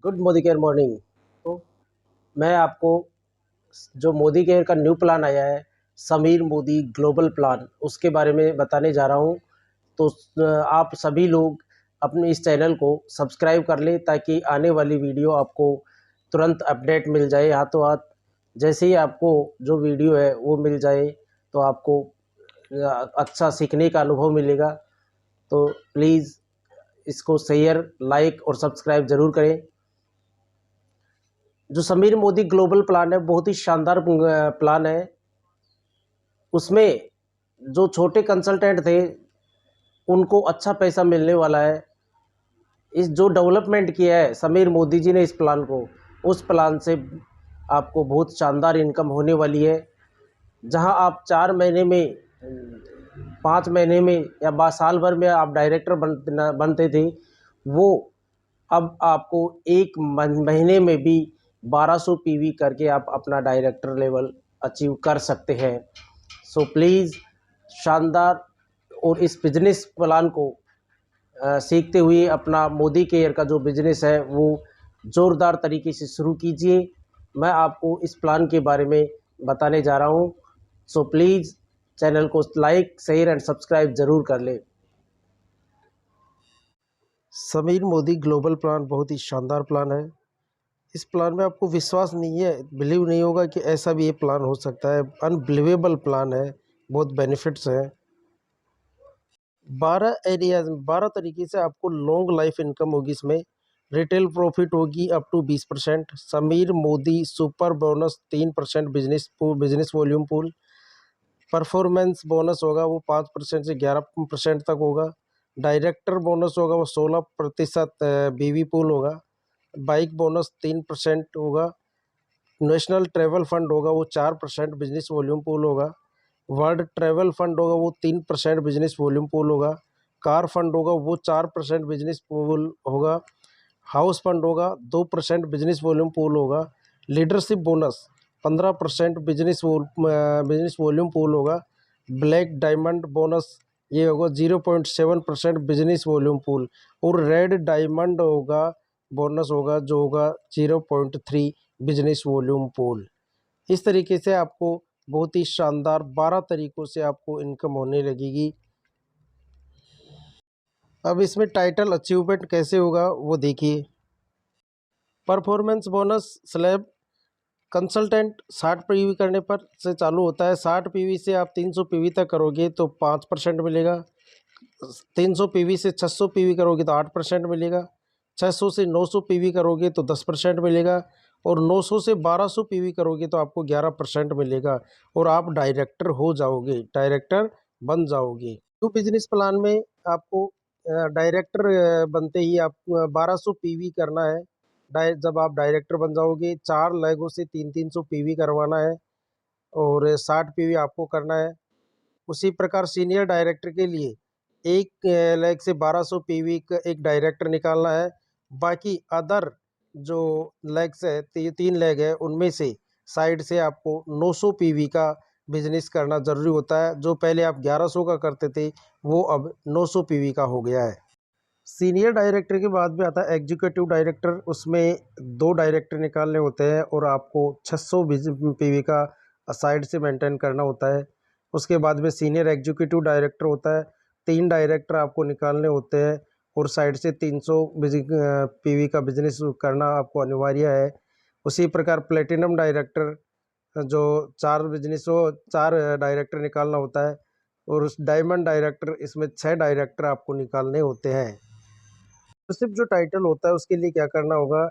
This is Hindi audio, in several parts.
Good Modi care morning. तो मैं आपको जो मोदी केयर का न्यू प्लान आया है, समीर मोदी ग्लोबल प्लान, उसके बारे में बताने जा रहा हूँ। तो आप सभी लोग अपने इस चैनल को सब्सक्राइब कर लें ताकि आने वाली वीडियो आपको तुरंत अपडेट मिल जाए हाथों हाथ। जैसे ही आपको जो वीडियो है वो मिल जाए तो आपको अच्छा सीखने का अनुभव मिलेगा। तो प्लीज़ इसको शेयर, लाइक और सब्सक्राइब ज़रूर करें। जो समीर मोदी ग्लोबल प्लान है बहुत ही शानदार प्लान है। उसमें जो छोटे कंसल्टेंट थे उनको अच्छा पैसा मिलने वाला है। इस जो डेवलपमेंट किया है समीर मोदी जी ने इस प्लान को, उस प्लान से आपको बहुत शानदार इनकम होने वाली है। जहां आप 4 महीने में, 5 महीने में या साल भर में आप डायरेक्टर बनते थे, वो अब आपको एक महीने में भी 1200 पीवी करके आप अपना डायरेक्टर लेवल अचीव कर सकते हैं। सो प्लीज़ शानदार और इस बिजनेस प्लान को सीखते हुए अपना मोदी केयर का जो बिजनेस है वो ज़ोरदार तरीके से शुरू कीजिए। मैं आपको इस प्लान के बारे में बताने जा रहा हूँ। सो प्लीज़ चैनल को लाइक, शेयर एंड सब्सक्राइब ज़रूर कर लें। समीर मोदी ग्लोबल प्लान बहुत ही शानदार प्लान है। इस प्लान में आपको विश्वास नहीं है, बिलीव नहीं होगा कि ऐसा भी ये प्लान हो सकता है। अनबिलीवेबल प्लान है, बहुत बेनिफिट्स हैं। 12 एरियाज में 12 तरीके से आपको लॉन्ग लाइफ इनकम होगी। इसमें रिटेल प्रॉफिट होगी up to 20%। Sameer Modi super bonus 3% business volume pool. Performance bonus होगा वो 5% से 11% तक होगा। डायरेक्टर बोनस होगा वो 16% बीवी पूल होगा। बाइक बोनस 3% होगा। नेशनल ट्रैवल फंड होगा वो 4% बिजनेस वॉल्यूम पूल होगा। वर्ल्ड ट्रैवल फंड होगा वो 3% बिजनेस वॉल्यूम पूल होगा। कार फंड होगा वो 4% बिजनेस पूल होगा। हाउस फंड होगा 2% बिजनेस वॉल्यूम पूल होगा। Leadership bonus 15% business volume pool होगा। ब्लैक डायमंड बोनस ये होगा 0.7% बिजनेस वॉल्यूम पूल। और रेड डायमंड होगा बोनस होगा जो होगा 0.3 बिजनेस वॉल्यूम पूल। इस तरीके से आपको बहुत ही शानदार 12 तरीकों से आपको इनकम होने लगेगी। अब इसमें टाइटल अचीवमेंट कैसे होगा वो देखिए। Performance bonus slab consultant 60 PV करने पर से चालू होता है। 60 पीवी से आप 300 पीवी तक करोगे तो 5% मिलेगा। 300 पीवी से 600 पीवी करोगे तो 8% मिलेगा। 600 से 900 पीवी करोगे तो 10% मिलेगा। और 900 से 1200 पीवी करोगे तो आपको 11% मिलेगा। और आप डायरेक्टर हो जाओगे, डायरेक्टर बन जाओगे। तो बिजनेस प्लान में आपको डायरेक्टर बनते ही आप 1200 पीवी करना है। जब आप डायरेक्टर बन जाओगे 4 लैगों से 300 पीवी करवाना है और 60 पीवी आपको करना है। उसी प्रकार सीनियर डायरेक्टर के लिए 1 लैग से 1200 पीवी का एक डायरेक्टर निकालना है। बाकी अदर जो लैग्स है 3 लैग है उनमें से साइड से आपको 900 पीवी का बिजनेस करना ज़रूरी होता है। जो पहले आप 1100 का करते थे वो अब 900 पीवी का हो गया है। सीनियर डायरेक्टर के बाद में आता है एग्जीक्यूटिव डायरेक्टर। उसमें 2 डायरेक्टर निकालने होते हैं और आपको 600 पीवी का साइड से मेंटेन करना होता है। उसके बाद में सीनियर एग्जीक्यूटिव डायरेक्टर होता है। 3 डायरेक्टर आपको निकालने होते हैं और साइड से 300 पीवी का बिजनेस करना आपको अनिवार्य है। उसी प्रकार प्लेटिनम डायरेक्टर जो 4 बिजनेस हो 4 डायरेक्टर निकालना होता है। और उस डायमंड डायरेक्टर इसमें 6 डायरेक्टर आपको निकालने होते हैं। तो सिर्फ जो टाइटल होता है उसके लिए क्या करना होगा,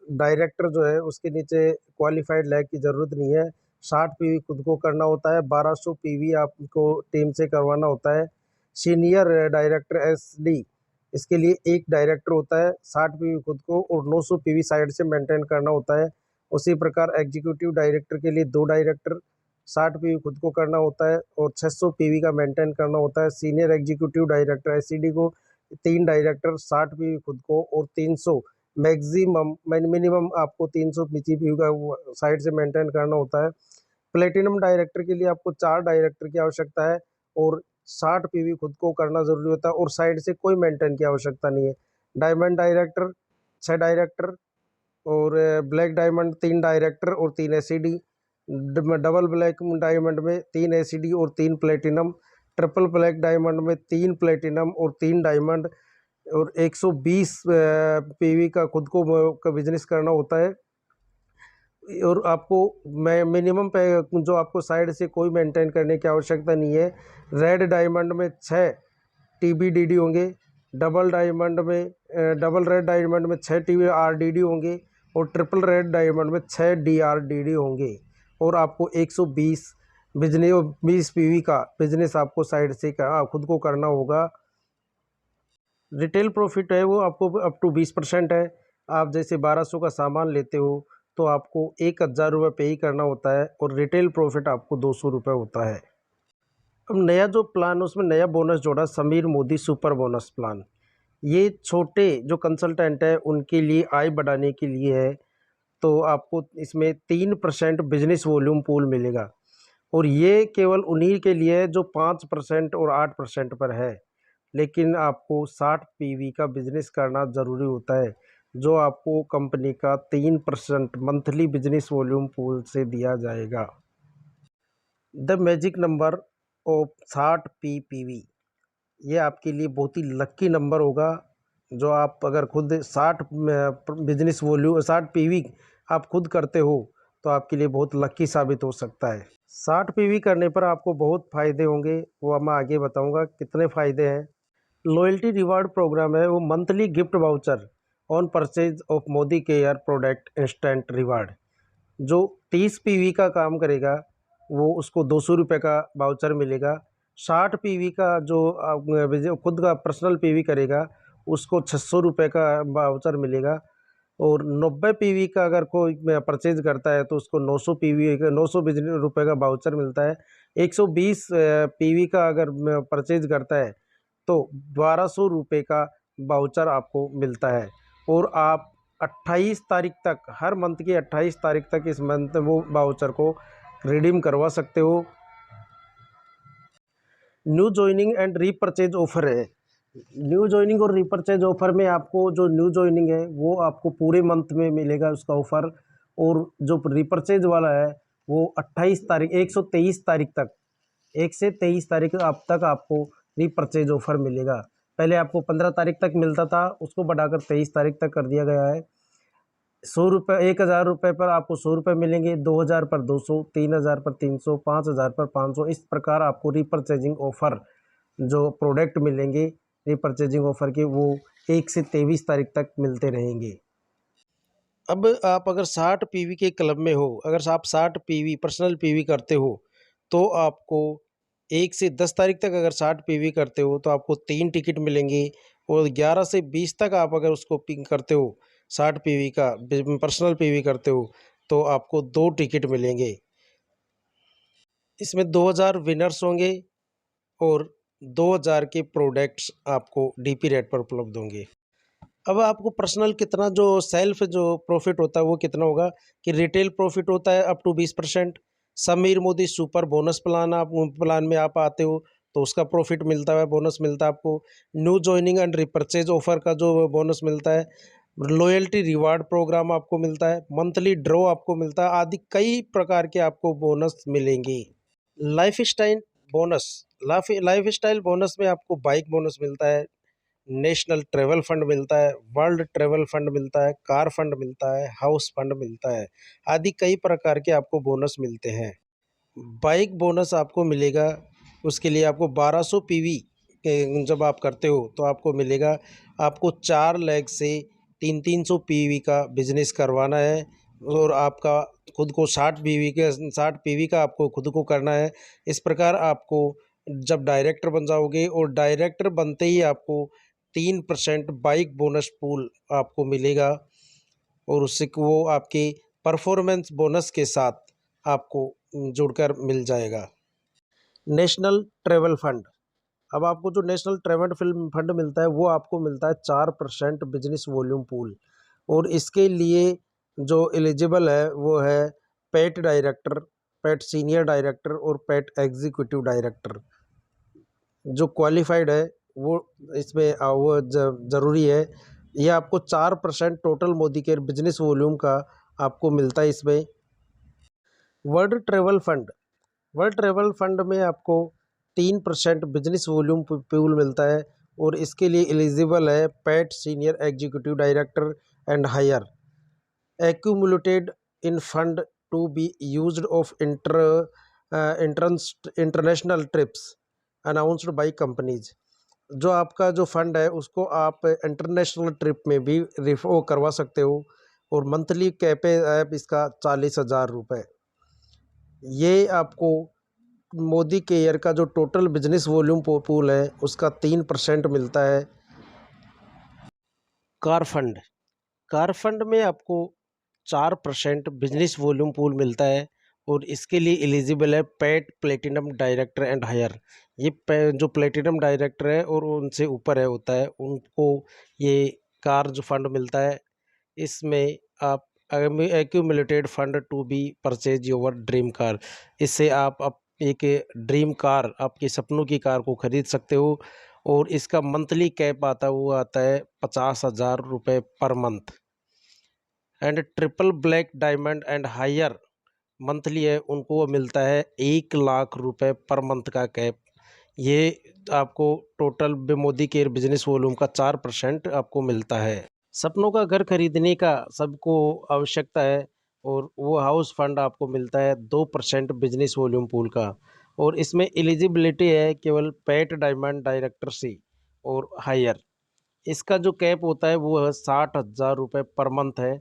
डायरेक्टर जो है उसके नीचे क्वालिफाइड लैग की ज़रूरत नहीं है। 60 पीवी खुद को करना होता है, 1200 पीवी आपको टीम से करवाना होता है। सीनियर डायरेक्टर एसडी इसके लिए एक डायरेक्टर होता है, 60 पीवी खुद को और 900 पीवी साइड से मेंटेन करना होता है। उसी प्रकार एग्जीक्यूटिव डायरेक्टर के लिए 2 डायरेक्टर, 60 पीवी खुद को करना होता है और 600 पीवी का मेंटेन करना होता है। सीनियर एग्जीक्यूटिव डायरेक्टर एससीडी को 3 डायरेक्टर, 60 पीवी खुद को और 300 मैक्सिमम मिनिमम आपको 300 पीवी का साइड से मेंटेन करना होता है। प्लेटिनम डायरेक्टर के लिए आपको 4 डायरेक्टर की आवश्यकता है और 60 पीवी खुद को करना ज़रूरी होता है और साइड से कोई मेंटेन की आवश्यकता नहीं है। डायमंड डायरेक्टर 6 डायरेक्टर, और ब्लैक डायमंड 3 डायरेक्टर और 3 एसिडी, डबल ब्लैक डायमंड में 3 एसिडी और 3 प्लेटिनम, ट्रिपल ब्लैक डायमंड में 3 प्लेटिनम और 3 डायमंड, और 120 पीवी का खुद को बिजनेस करना होता है। और आपको मिनिमम पे जो आपको साइड से कोई मेंटेन करने की आवश्यकता नहीं है। रेड डायमंड में 6 TBDD होंगे, डबल डायमंड में डबल रेड डायमंड में 6 TRDD होंगे, और ट्रिपल रेड डायमंड में 6 DRDD होंगे। और आपको 120 बिजनेस 20 PV का बिजनेस आपको साइड से खुद को करना होगा। रिटेल प्रॉफिट है वो आपको अप टू 20% है। आप जैसे 1200 का सामान लेते हो तो आपको 1000 रुपये पे ही करना होता है, और रिटेल प्रॉफिट आपको 200 रुपये होता है। अब नया जो प्लान उसमें नया बोनस जोड़ा, Sameer Modi super bonus plan. ये छोटे जो कंसल्टेंट है उनके लिए आय बढ़ाने के लिए है। तो आपको इसमें 3% बिजनेस वॉल्यूम पूल मिलेगा, और ये केवल उन्हीं के लिए है जो 5% और 8% पर है। लेकिन आपको 60 PV का बिजनेस करना ज़रूरी होता है, जो आपको कंपनी का 3% मंथली बिजनेस वॉल्यूम पूल से दिया जाएगा। The magic number of 60 PPV, ये आपके लिए बहुत ही लक्की नंबर होगा। जो आप अगर खुद 60 बिजनेस वॉल्यूम 60 PV आप खुद करते हो तो आपके लिए बहुत लक्की साबित हो सकता है। 60 PV करने पर आपको बहुत फ़ायदे होंगे, वो मैं आगे बताऊंगा कितने फ़ायदे हैं। लॉयल्टी रिवार्ड प्रोग्राम है वो monthly gift voucher on purchase of Modi care product instant reward. जो 30 PV का काम करेगा वो उसको 200 रुपये का वाउचर मिलेगा। 60 PV का जो खुद का पर्सनल PV करेगा उसको 600 रुपये का वाउचर मिलेगा। और 90 PV का अगर कोई परचेज करता है तो उसको 900 PV का 900 रुपये का वाउचर मिलता है। 120 PV का अगर परचेज करता है तो 1200 रुपये का वाउचर आपको मिलता है। और आप 28 तारीख तक, हर मंथ की 28 तारीख तक इस मंथ वो वाउचर को रिडीम करवा सकते हो। New joining and repurchase offer है। न्यू ज्वाइनिंग और रीपरचेज ऑफर में आपको जो न्यू ज्वाइनिंग है वो आपको पूरे मंथ में मिलेगा उसका ऑफर, और जो रीपरचेज वाला है वो 28 तारीख 123 तारीख तक 1 से 23 तारीख आप तक आपको रीपरचेज ऑफर मिलेगा। पहले आपको 15 तारीख तक मिलता था, उसको बढ़ाकर 23 तारीख तक कर दिया गया है। 100 रुपये 1000 रुपये पर आपको 100 रुपये मिलेंगे, 2000 पर 200, 3000 पर 300, 5000 पर 500। इस प्रकार आपको रीपरचेजिंग ऑफर जो प्रोडक्ट मिलेंगे रीपरचेजिंग ऑफर के वो 1 से 23 तारीख तक मिलते रहेंगे। अब आप अगर 60 PV के क्लब में हो, अगर आप 60 PV पर्सनल PV करते हो तो आपको 1 से 10 तारीख तक अगर 60 PV करते हो तो आपको 3 टिकट मिलेंगे। और 11 से 20 तक आप अगर उसको पिंग करते हो 60 PV का पर्सनल PV करते हो तो आपको 2 टिकट मिलेंगे। इसमें 2000 विनर्स होंगे और 2000 के प्रोडक्ट्स आपको DP रेट पर उपलब्ध होंगे। अब आपको पर्सनल कितना जो सेल्फ जो प्रॉफिट होता है वो कितना होगा कि रिटेल प्रॉफिट होता है up to 20%। Sameer Modi super bonus plan में आप आते हो तो उसका प्रॉफिट मिलता है, बोनस मिलता है आपको। न्यू ज्वाइनिंग एंड रिपरचेज ऑफर का जो बोनस मिलता है, लॉयल्टी रिवार्ड प्रोग्राम आपको मिलता है, मंथली ड्रॉ आपको मिलता है, आदि कई प्रकार के आपको बोनस मिलेंगे। Life style bonus, life style bonus में आपको बाइक बोनस मिलता है, नेशनल ट्रैवल फंड मिलता है, वर्ल्ड ट्रैवल फंड मिलता है, कार फंड मिलता है, हाउस फंड मिलता है, आदि कई प्रकार के आपको बोनस मिलते हैं। बाइक बोनस आपको मिलेगा, उसके लिए आपको 1200 PV जब आप करते हो तो आपको मिलेगा। आपको 4 लाख से 300 PV का बिजनेस करवाना है, और आपका खुद को 60 PV का आपको खुद को करना है। इस प्रकार आपको जब डायरेक्टर बन जाओगे, और डायरेक्टर बनते ही आपको 3% बाइक बोनस पूल आपको मिलेगा, और उससे वो आपके परफॉर्मेंस बोनस के साथ आपको जुड़कर मिल जाएगा। नेशनल ट्रैवल फंड, अब आपको जो नेशनल ट्रैवल फिल्म फंड मिलता है वो आपको मिलता है 4% बिजनेस वॉल्यूम पूल। और इसके लिए जो एलिजिबल है वो है पेट डायरेक्टर, पेट सीनियर डायरेक्टर और पेट एग्जीक्यूटिव डायरेक्टर। जो क्वालिफाइड है वो इसमें वो ज़रूरी है। ये आपको 4% total Modi care business volume का आपको मिलता है इसमें। World travel fund, world travel fund में आपको 3% बिजनेस वॉल्यूम पूल मिलता है और इसके लिए एलिजिबल है पैट senior executive director and higher accumulated in fund to be used of international trips announced by companies. जो आपका जो फंड है उसको आप इंटरनेशनल ट्रिप में भी रिफो करवा सकते हो और मंथली कैप है इसका 40,000 रुपये। ये आपको मोदी केयर का जो टोटल बिजनेस वॉल्यूम पूल है उसका 3% मिलता है। कार फंड, कार फंड में आपको 4% बिजनेस वॉल्यूम पूल मिलता है और इसके लिए एलिजिबल है पैट प्लेटिनम डायरेक्टर एंड हायर। ये जो प्लेटिनम डायरेक्टर है और उनसे ऊपर है होता है उनको ये कार जो फंड मिलता है। इसमें आप accumulated fund to be purchase your dream car, इससे आप एक ड्रीम कार आपके सपनों की कार को खरीद सकते हो और इसका मंथली कैप आता है 50,000 रुपये पर month. And triple black diamond and higher monthly है उनको मिलता है 1,00,000 रुपये पर मंथ का कैप। ये आपको total Modi care business volume का 4% आपको मिलता है। सपनों का घर खरीदने का सबको आवश्यकता है और वो हाउस फंड आपको मिलता है 2% बिजनेस वॉल्यूम पूल का और इसमें एलिजिबिलिटी है केवल पैट डायमंड डायरेक्टर से और हायर। इसका जो कैप होता है वो है 60,000 रुपये पर मंथ है।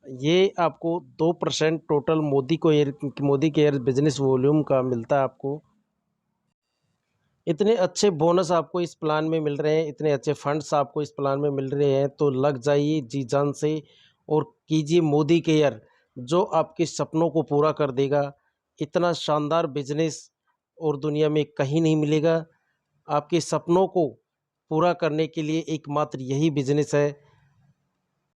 ये आपको 2% total Modi care business volume का मिलता है आपको। इतने अच्छे बोनस आपको इस प्लान में मिल रहे हैं, इतने अच्छे फंड्स आपको इस प्लान में मिल रहे हैं तो लग जाइए जी जान से और कीजिए मोदी केयर, जो आपके सपनों को पूरा कर देगा। इतना शानदार बिजनेस और दुनिया में कहीं नहीं मिलेगा। आपके सपनों को पूरा करने के लिए एकमात्र यही बिजनेस है